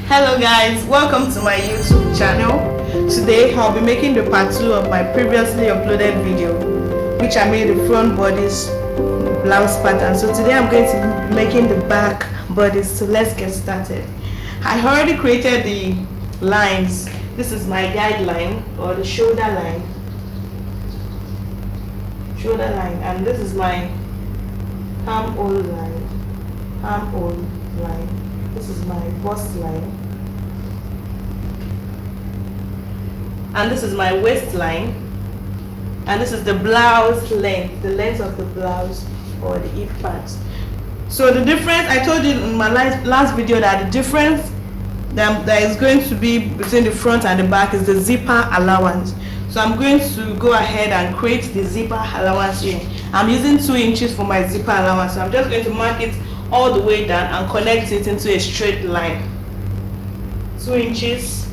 Hello guys, welcome to my YouTube channel. Today I'll be making the part 2 of my previously uploaded video, which I made the front bodice blouse pattern. So today I'm going to be making the back bodice. So let's get started. I already created the lines. This is my guideline, or the shoulder line, and this is my armhole line. This is my bust line, and this is my waistline, and this is the blouse length, the length of the blouse or the hip part. So the difference, I told you in my last video that the difference that is going to be between the front and the back is the zipper allowance. So I'm going to go ahead and create the zipper allowance here. I'm using 2 inches for my zipper allowance, so I'm just going to mark it all the way down and connect it into a straight line. 2 inches,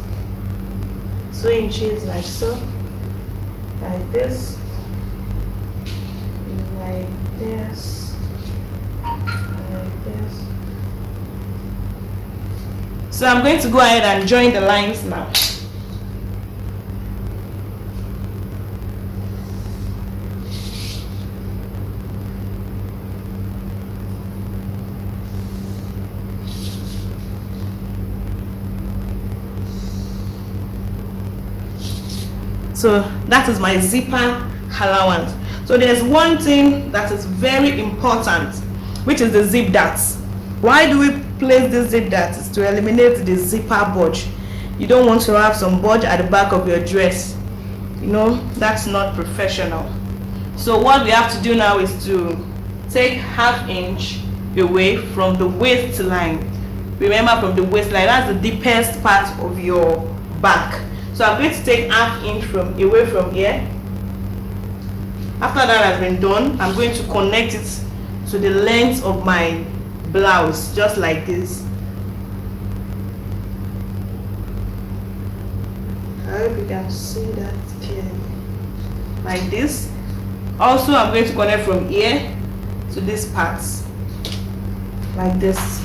2 inches, like so, like this, like this, like this. So I'm going to go ahead and join the lines now. So that is my zipper allowance. So there's one thing that is very important, which is the zip darts. Why do we place this zip dart? Is to eliminate the zipper bulge. You don't want to have some bulge at the back of your dress. You know, that's not professional. So what we have to do now is to take ½ inch away from the waistline. Remember, from the waistline, that's the deepest part of your back. So I'm going to take ½ inch away from here. After that has been done, I'm going to connect it to the length of my blouse, just like this. I hope you can see that clearly. Like this. Also, I'm going to connect from here to this part, like this.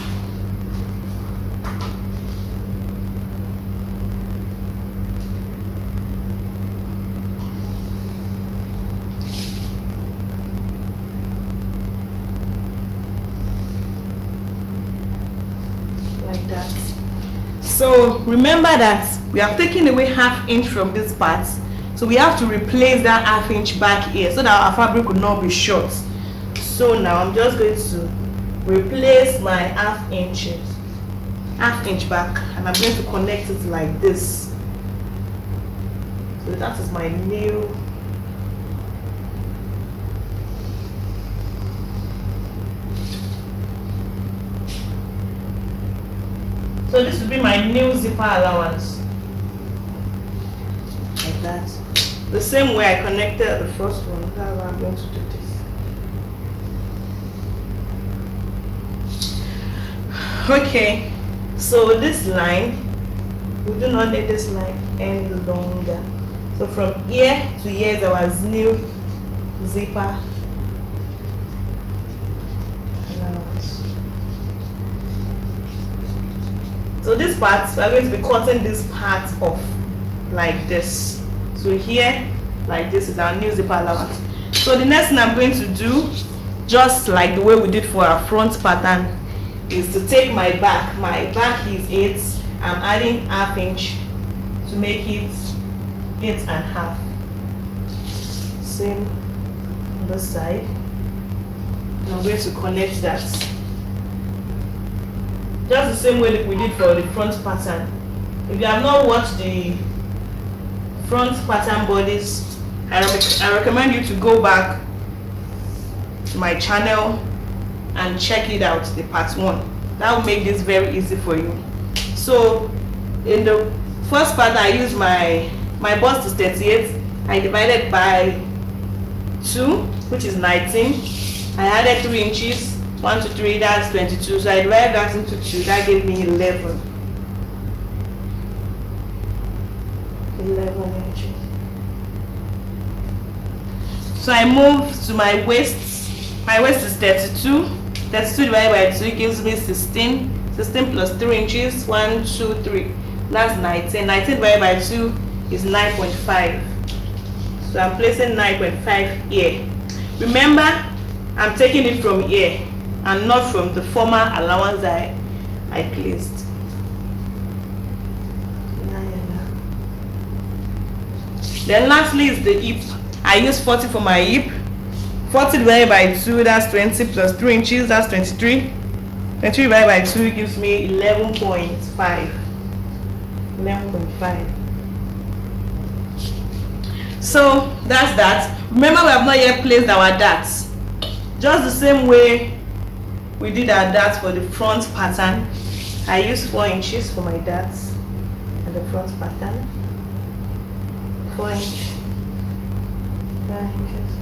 Like that. So remember that we have taken away ½ inch from this part, so we have to replace that ½ inch back here so that our fabric would not be short. So now I'm just going to replace my ½ inch back, and I'm going to connect it like this. So that is my new So this will be my new zipper allowance, like that. The same way I connected the first one, that's how I'm going to do this. Okay, so this line, we do not need this line any longer. So from here to here is our new zipper allowance. So this part, we are going to be cutting this part off like this. So here, like this, is our new zipper allowance. So the next thing I'm going to do, just like the way we did for our front pattern, is to take my back. My back is 8. I'm adding ½ inch to make it 8.5. Same on this side. And I'm going to connect that. Just the same way that we did for the front pattern. If you have not watched the front pattern bodice, I recommend you to go back to my channel and check it out, the part 1. That will make this very easy for you. So in the first part, I used my bust is 38. I divided by 2, which is 19. I added 3 inches. 1 to 3, that's 22. So I divided that into 2. That gave me 11 inches. So I moved to my waist. My waist is 32. 32 divided by 2 gives me 16. 16 plus 3 inches, 1, 2, 3. That's 19. 19 divided by 2 is 9.5. So I'm placing 9.5 here. Remember, I'm taking it from here and not from the former allowance I placed. Then lastly is the hip. I use 40 for my hip. 40 divided by 2, that's 20 plus 3 inches, that's 23. 23 divided by 2 gives me 11.5. 11.5. So that's that. Remember, we have not yet placed our darts. Just the same way we did our darts for the front pattern. I use 4 inches for my darts and the front pattern. 4 inches. 4 inches.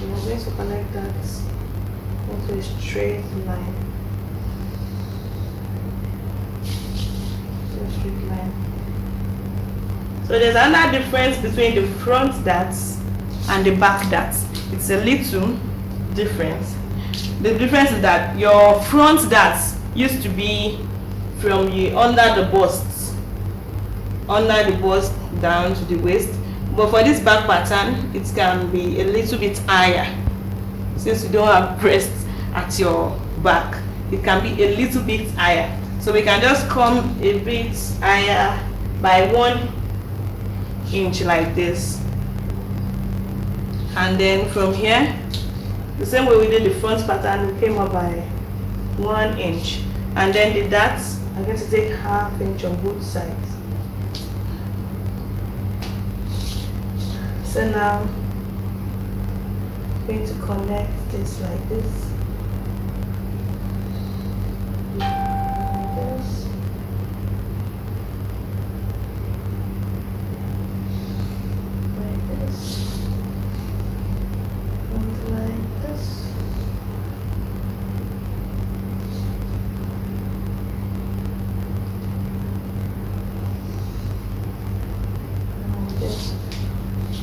I'm going to connect that into a straight line. So there's another difference between the front darts and the back darts. It's a little difference. The difference is that your front darts used to be from under the bust down to the waist, but for this back pattern it can be a little bit higher. Since you don't have breasts at your back, it can be a little bit higher. So we can just come a bit higher by 1 inch like this, and then from here, the same way we did the front pattern, we came up by 1 inch, and then the darts, I'm going to take ½ inch on both sides. So now I'm going to connect this like this.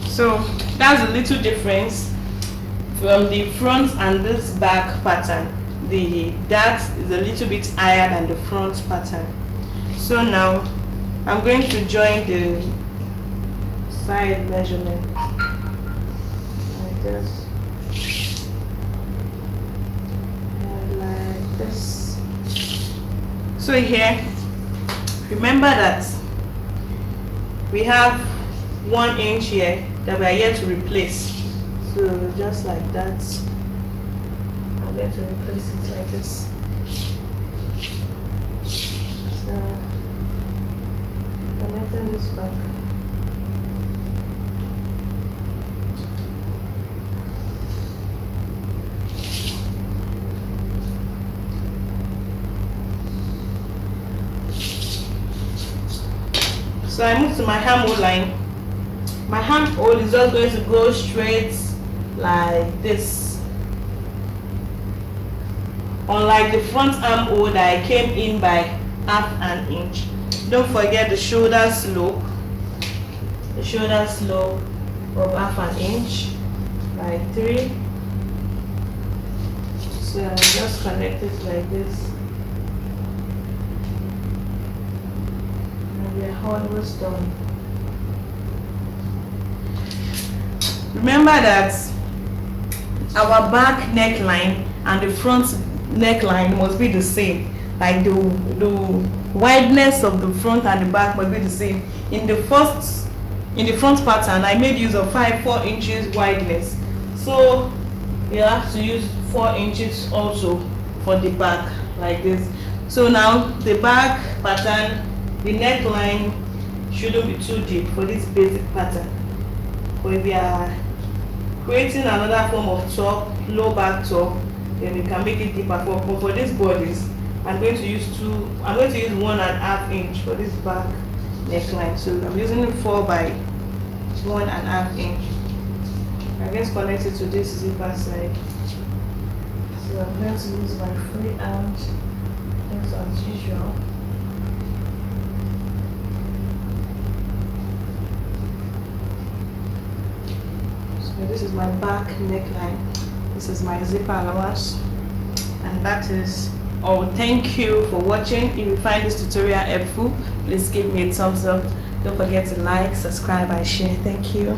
So that's a little difference from the front and this back pattern. The dart is a little bit higher than the front pattern. So now I'm going to join the side measurement like this and like this. So here, remember that we have 1 inch here that we are yet to replace. So just like that, I'm going to replace it like this. So connecting this back. So I move to my armhole line. My armhole is just going to go straight like this. Unlike the front armhole that I came in by ½ inch. Don't forget the shoulder slope. The shoulder slope of ½ inch by 3. So I just connect it like this. And we are almost done. Remember that our back neckline and the front neckline must be the same. Like the wideness of the front and the back must be the same. In the front pattern, I made use of 4 inches wideness. So you have to use 4 inches also for the back, like this. So now the back pattern, the neckline shouldn't be too deep for this basic pattern. But if we are creating another form of top, low back top, then we can make it deeper. But for these bodies, I'm going to use 1½ inch for this back neckline. So I'm using 4 by 1½ inch. I'm going to connect it to this zipper side. So I'm going to use my free hand as usual. So this is my back neckline. This is my zipper allowance, and that is all. Thank you for watching. If you find this tutorial helpful, please give me a thumbs up. Don't forget to like, subscribe, and share. Thank you.